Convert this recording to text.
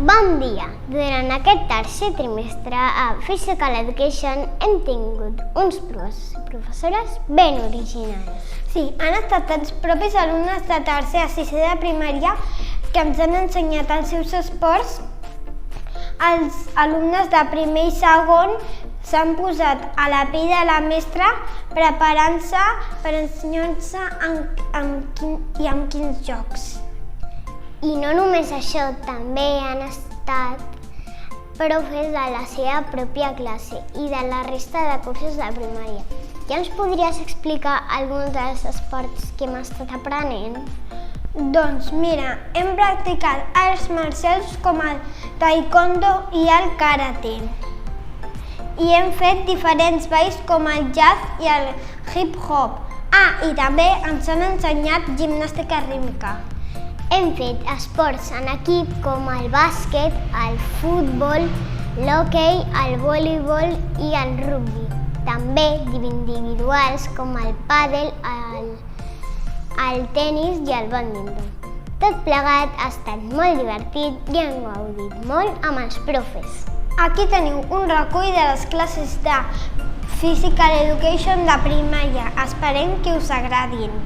Bon dia! Durant aquest tercer trimestre a Physical Education hem tingut uns professors i professores ben originals. Sí, han estat els propis alumnes de tercer a sisè de primària que ens han ensenyat els seus esports. Els alumnes de primer i segon s'han posat a la pell de la mestra preparant-se per ensenyar-se amb quins jocs. I no només això, també han estat profes de la seva pròpia classe i de la resta de cursos de primària. Ja ens podries explicar alguns dels esports que hem estat aprenent? Doncs mira, hem practicat arts marcials com el taekwondo i el karate. I hem fet diferents balls com el jazz i el hip-hop. I també ens han ensenyat gimnàstica rítmica. Hem fet esports en equip com el bàsquet, el futbol, l'hoquei, el voleibol i el rugbi. També individuals com el pàdel, el tenis i el bàdminton. Tot plegat ha estat molt divertit i hem gaudit molt amb els profes. Aquí teniu un recull de les classes de Physical Education de primària. Esperem que us agradin.